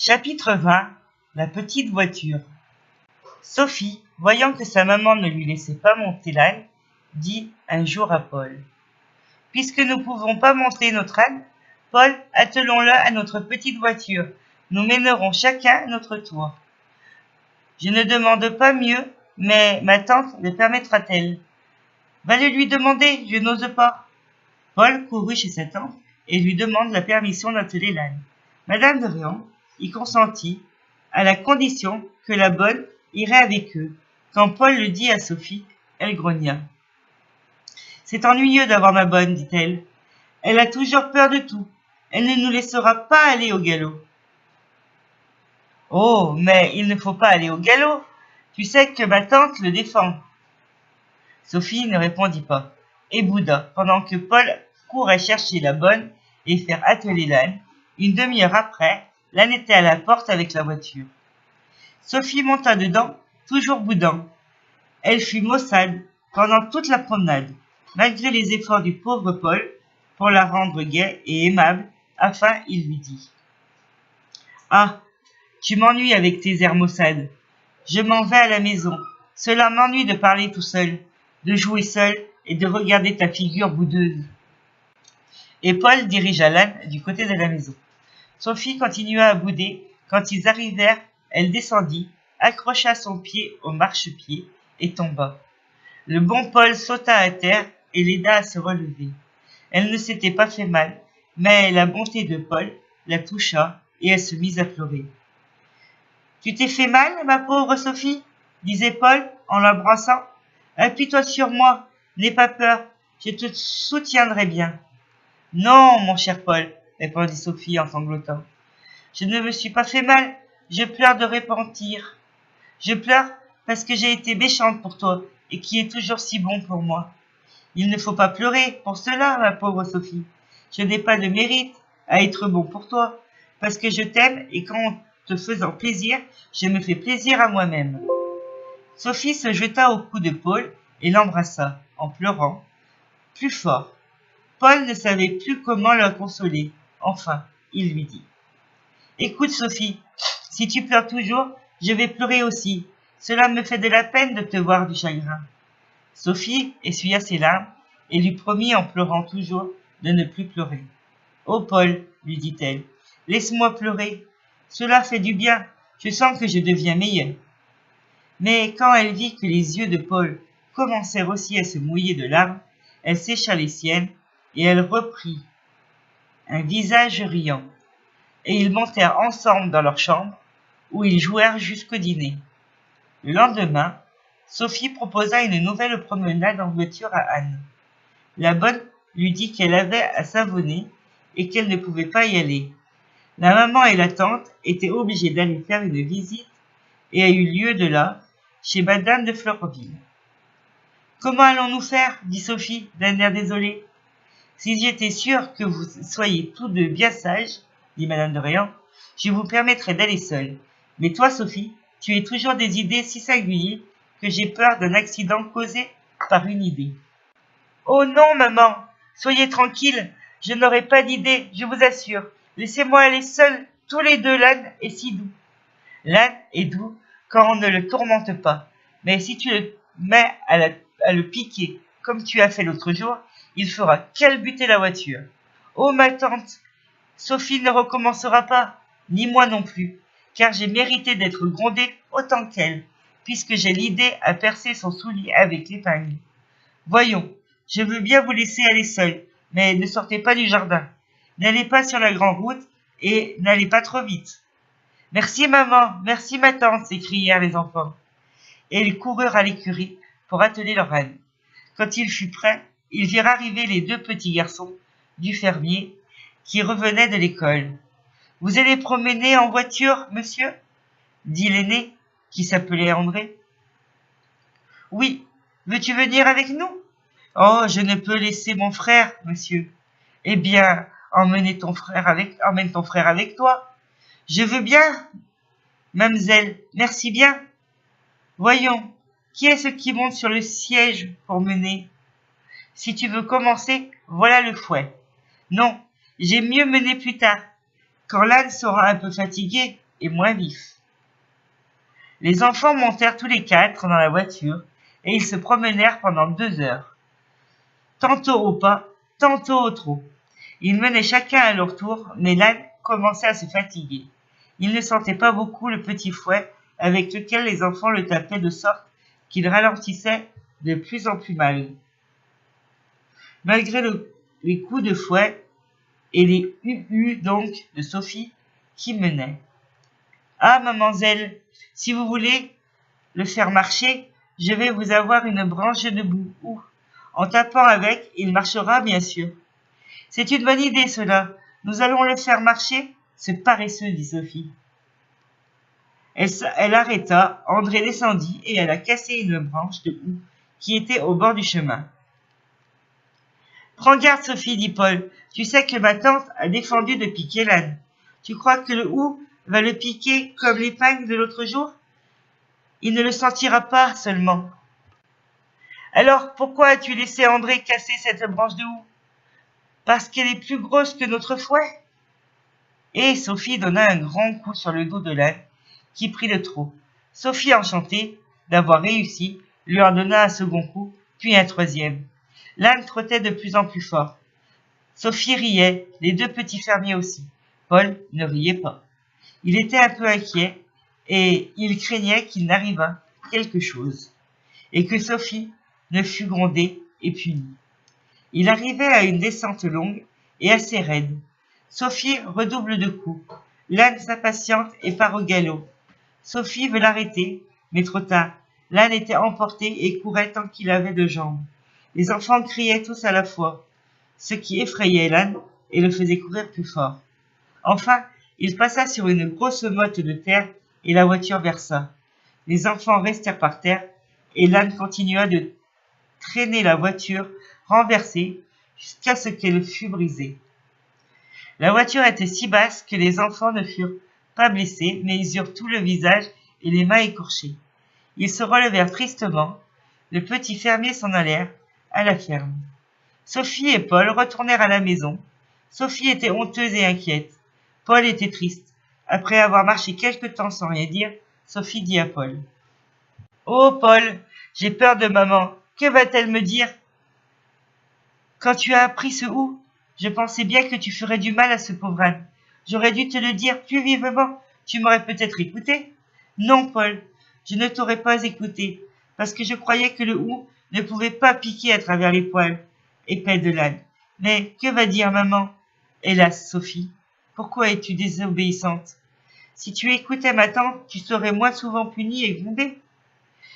Chapitre 20. La petite voiture. Sophie, voyant que sa maman ne lui laissait pas monter l'âne, dit un jour à Paul: « Puisque nous ne pouvons pas monter notre âne, Paul, attelons-le à notre petite voiture. Nous mènerons chacun notre tour. Je ne demande pas mieux, mais ma tante le permettra-t-elle? Va le lui demander, je n'ose pas. » Paul courut chez sa tante et lui demande la permission d'atteler l'âne. Madame de Réan y consentit, à la condition que la bonne irait avec eux. Quand Paul le dit à Sophie, elle grogna. « C'est ennuyeux d'avoir ma bonne, dit-elle. Elle a toujours peur de tout. Elle ne nous laissera pas aller au galop. »« Oh, mais il ne faut pas aller au galop. Tu sais que ma tante le défend. » Sophie ne répondit pas et bouda pendant que Paul courait chercher la bonne et faire atteler l'âne. Une demi-heure après, l'âne était à la porte avec la voiture. Sophie monta dedans, toujours boudant. Elle fut maussade pendant toute la promenade, malgré les efforts du pauvre Paul pour la rendre gaie et aimable. Enfin, il lui dit: « Ah, tu m'ennuies avec tes airs maussades. Je m'en vais à la maison. Cela m'ennuie de parler tout seul, de jouer seul et de regarder ta figure boudeuse. » Et Paul dirigea l'âne du côté de la maison. Sophie continua à bouder. Quand ils arrivèrent, elle descendit, accrocha son pied au marchepied et tomba. Le bon Paul sauta à terre et l'aida à se relever. Elle ne s'était pas fait mal, mais la bonté de Paul la toucha et elle se mit à pleurer. « Tu t'es fait mal, ma pauvre Sophie ?» disait Paul en l'embrassant. « Appuie-toi sur moi, n'aie pas peur, je te soutiendrai bien. »« Non, mon cher Paul, » répondit Sophie en sanglotant. « Je ne me suis pas fait mal, je pleure de repentir. Je pleure parce que j'ai été méchante pour toi et qui est toujours si bon pour moi. Il ne faut pas pleurer pour cela, ma pauvre Sophie. Je n'ai pas de mérite à être bon pour toi, parce que je t'aime et qu'en te faisant plaisir, je me fais plaisir à moi-même. » Sophie se jeta au cou de Paul et l'embrassa, en pleurant plus fort. Paul ne savait plus comment la consoler. Enfin, il lui dit: « Écoute, Sophie, si tu pleures toujours, je vais pleurer aussi. Cela me fait de la peine de te voir du chagrin. » Sophie essuya ses larmes et lui promit en pleurant toujours de ne plus pleurer. « Oh Paul, lui dit-elle, laisse-moi pleurer. Cela fait du bien, je sens que je deviens meilleure. » Mais quand elle vit que les yeux de Paul commencèrent aussi à se mouiller de larmes, elle sécha les siennes et elle reprit un visage riant. Et ils montèrent ensemble dans leur chambre, où ils jouèrent jusqu'au dîner. Le lendemain, Sophie proposa une nouvelle promenade en voiture à Anne. La bonne lui dit qu'elle avait à savonner et qu'elle ne pouvait pas y aller. La maman et la tante étaient obligées d'aller faire une visite et a eu lieu de là, chez Madame de Fleurville. « Comment allons-nous faire ?» dit Sophie d'un air désolé. « Si j'étais sûre que vous soyez tous deux bien sages, dit Madame de Réan, je vous permettrais d'aller seule. Mais toi, Sophie, tu as toujours des idées si singulières que j'ai peur d'un accident causé par une idée. »« Oh non, maman, soyez tranquille, je n'aurai pas d'idée, je vous assure. Laissez-moi aller seule, tous les deux, l'âne est si doux. » L'âne est doux quand on ne le tourmente pas, mais si tu le mets à le piquer, comme tu as fait l'autre jour, il fera calbuter la voiture. Oh, ma tante, Sophie ne recommencera pas, ni moi non plus, car j'ai mérité d'être grondée autant qu'elle, puisque j'ai l'idée à percer son soulier avec l'épingle. Voyons, je veux bien vous laisser aller seule, mais ne sortez pas du jardin. N'allez pas sur la grande route et n'allez pas trop vite. « Merci maman, merci ma tante » s'écrièrent les enfants. Et ils coururent à l'écurie pour atteler leur âne. Quand il fut prêt, ils virent arriver les deux petits garçons du fermier qui revenaient de l'école. « Vous allez promener en voiture, monsieur ?» dit l'aîné, qui s'appelait André. « Oui, veux-tu venir avec nous ? » ?»« Oh, je ne peux laisser mon frère, monsieur. »« Eh bien, emmène ton frère avec toi. »« Je veux bien, mamselle, merci bien. » »« Voyons, qui est-ce qui monte sur le siège pour mener ? » ?»« Si tu veux commencer, voilà le fouet. »« Non, j'ai mieux mené plus tard, quand l'âne sera un peu fatigué. » et moins vif. Les enfants montèrent tous les quatre dans la voiture et ils se promenèrent pendant 2 heures, tantôt au pas, tantôt au trot. Ils menaient chacun à leur tour, mais l'âne commençait à se fatiguer. Il ne sentait pas beaucoup le petit fouet avec lequel les enfants le tapaient de sorte qu'il ralentissait de plus en plus mal. Malgré les coups de fouet et les donc de Sophie qui menaient. « Ah, mademoiselle, si vous voulez le faire marcher, je vais vous avoir une branche debout. En tapant avec, il marchera bien sûr. »« C'est une bonne idée cela. Nous allons le faire marcher. C'est paresseux, dit Sophie. » Elle arrêta, André descendit et elle a cassé une branche de houx qui était au bord du chemin. « Prends garde, Sophie, dit Paul. Tu sais que ma tante a défendu de piquer l'âne. Tu crois que le houx va le piquer comme l'épingle de l'autre jour? Il ne le sentira pas seulement. »« Alors, pourquoi as-tu laissé André casser cette branche de houx? »« Parce qu'elle est plus grosse que notre fouet. » Et Sophie donna un grand coup sur le dos de l'âne, qui prit le trot. Sophie, enchantée d'avoir réussi, lui en donna un second coup, puis un troisième. L'âne trottait de plus en plus fort. Sophie riait, les 2 petits fermiers aussi. Paul ne riait pas. Il était un peu inquiet, et il craignait qu'il n'arrivât quelque chose, et que Sophie ne fût grondée et punie. Il arrivait à une descente longue et assez raide. Sophie redouble de coups. L'âne s'impatiente et part au galop. Sophie veut l'arrêter, mais trop tard. L'âne était emporté et courait tant qu'il avait de jambes. Les enfants criaient tous à la fois, ce qui effrayait l'âne et le faisait courir plus fort. Enfin, il passa sur une grosse motte de terre et la voiture versa. Les enfants restèrent par terre et l'âne continua de traîner la voiture renversée jusqu'à ce qu'elle fût brisée. La voiture était si basse que les enfants ne furent pas blessés, mais ils eurent tout le visage et les mains écorchées. Ils se relevèrent tristement. Le petit fermier s'en allèrent à la ferme. Sophie et Paul retournèrent à la maison. Sophie était honteuse et inquiète. Paul était triste. Après avoir marché quelque temps sans rien dire, Sophie dit à Paul: « Oh, Paul, j'ai peur de maman. Que va-t-elle me dire? Quand tu as appris ce houx, je pensais bien que tu ferais du mal à ce pauvre âne. J'aurais dû te le dire plus vivement. Tu m'aurais peut-être écouté. » « Non, Paul, je ne t'aurais pas écouté, parce que je croyais que le houx ne pouvait pas piquer à travers les poils épais de l'âne. Mais que va dire maman? Hélas, Sophie, pourquoi es-tu désobéissante? Si tu écoutais ma tante, tu serais moins souvent punie et grondée.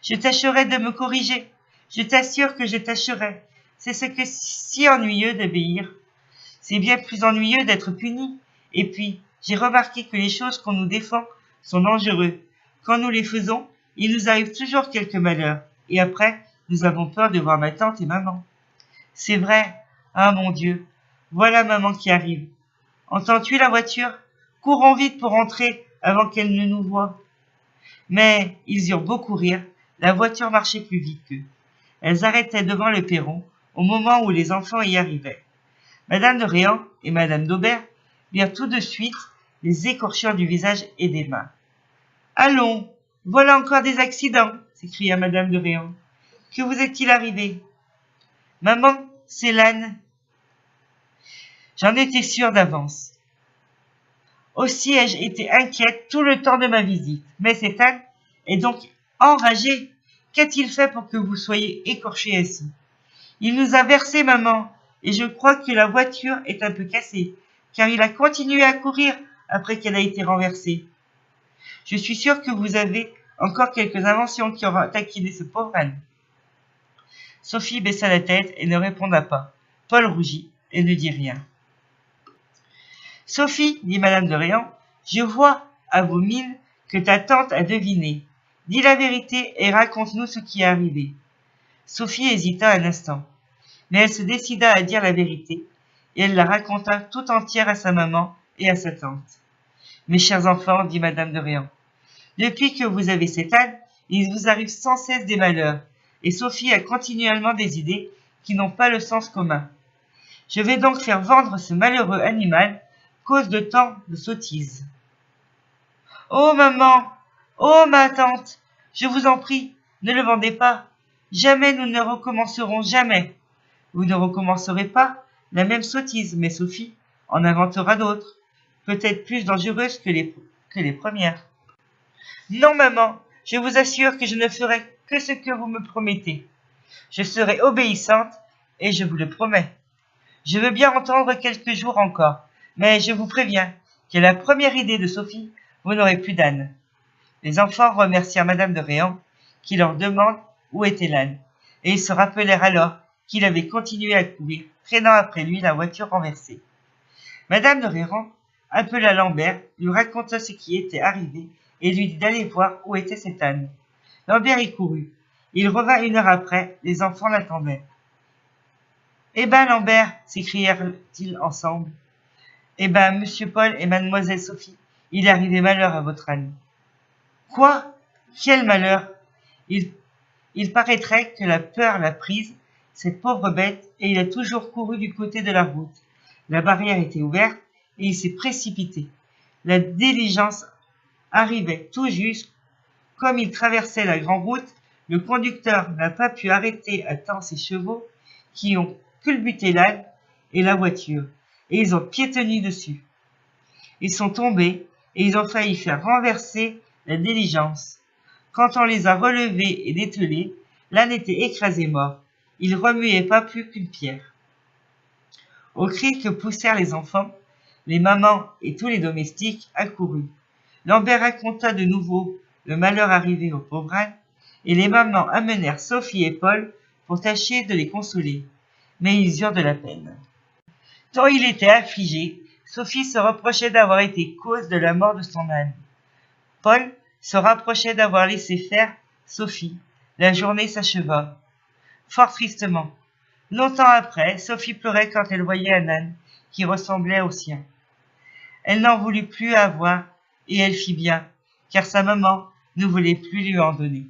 Je tâcherai de me corriger. Je t'assure que je tâcherai. C'est ce que si ennuyeux d'obéir. C'est bien plus ennuyeux d'être puni. Et puis, j'ai remarqué que les choses qu'on nous défend sont dangereuses. Quand nous les faisons, il nous arrive toujours quelques malheurs. Et après, nous avons peur de voir ma tante et maman. C'est vrai. Ah mon Dieu, voilà maman qui arrive. Entends-tu la voiture? Courons vite pour entrer avant qu'elle ne nous voie. Mais ils eurent beau courir, la voiture marchait plus vite qu'eux. Elles arrêtaient devant le perron au moment où les enfants y arrivaient. Madame de Réan et Madame d'Aubert virent tout de suite les écorchures du visage et des mains. « Allons, voilà encore des accidents !» s'écria Madame de Réan. « Que vous est-il arrivé? »« Maman, c'est l'âne. » J'en étais sûre d'avance. Aussi ai-je été inquiète tout le temps de ma visite. Mais cet âne est donc enragé. Qu'a-t-il fait pour que vous soyez écorchés ainsi? Il nous a versé, maman, et je crois que la voiture est un peu cassée, car il a continué à courir après qu'elle a été renversée. Je suis sûre que vous avez encore quelques inventions qui auront taquiné ce pauvre âne. Sophie baissa la tête et ne répondit pas. Paul rougit et ne dit rien. Sophie, dit Madame de Réan, je vois à vos mines que ta tante a deviné. Dis la vérité et raconte-nous ce qui est arrivé. Sophie hésita un instant, mais elle se décida à dire la vérité, et elle la raconta tout entière à sa maman et à sa tante. Mes chers enfants, dit Madame de Réan, depuis que vous avez cet âne, il vous arrive sans cesse des malheurs, et Sophie a continuellement des idées qui n'ont pas le sens commun. Je vais donc faire vendre ce malheureux animal, cause de tant de sottises. Oh maman! Oh ma tante! Je vous en prie, ne le vendez pas. Jamais nous ne recommencerons, jamais. Vous ne recommencerez pas la même sottise, mais Sophie en inventera d'autres, peut-être plus dangereuses que les premières. Non maman, je vous assure que je ne ferai que ce que vous me promettez. Je serai obéissante et je vous le promets. Je veux bien entendre quelques jours encore, mais je vous préviens qu'à la première idée de Sophie, vous n'aurez plus d'âne. Les enfants remercièrent Madame de Réan, qui leur demande où était l'âne, et ils se rappelèrent alors qu'il avait continué à courir, traînant après lui la voiture renversée. Madame de Réan appela Lambert, lui raconta ce qui était arrivé, et lui dit d'aller voir où était cet âne. Lambert y courut. Il revint 1 heure après, les enfants l'attendaient. Eh ben, Lambert, s'écrièrent-ils ensemble. Eh ben, monsieur Paul et mademoiselle Sophie, il est arrivé malheur à votre âne. Quoi? Quel malheur? Il paraîtrait que la peur l'a prise, cette pauvre bête, et il a toujours couru du côté de la route. La barrière était ouverte, et il s'est précipité. La diligence arrivait tout juste. Comme il traversait la grande route, le conducteur n'a pas pu arrêter à temps ses chevaux, qui ont culbuté l'âne et la voiture, et ils ont piétonné dessus. Ils sont tombés, et ils ont failli faire renverser la diligence. Quand on les a relevés et dételés, l'âne était écrasé mort. Il remuait pas plus qu'une pierre. Au cri que poussèrent les enfants, les mamans et tous les domestiques accoururent. Lambert raconta de nouveau le malheur arrivé au pauvre âne, et les mamans amenèrent Sophie et Paul pour tâcher de les consoler. Mais ils eurent de la peine. Tant il était affligé, Sophie se reprochait d'avoir été cause de la mort de son âne. Paul se rapprochait d'avoir laissé faire Sophie. La journée s'acheva. Fort tristement. Longtemps après, Sophie pleurait quand elle voyait un âne qui ressemblait au sien. Elle n'en voulut plus avoir, et elle fit bien, car sa maman ne voulait plus lui en donner.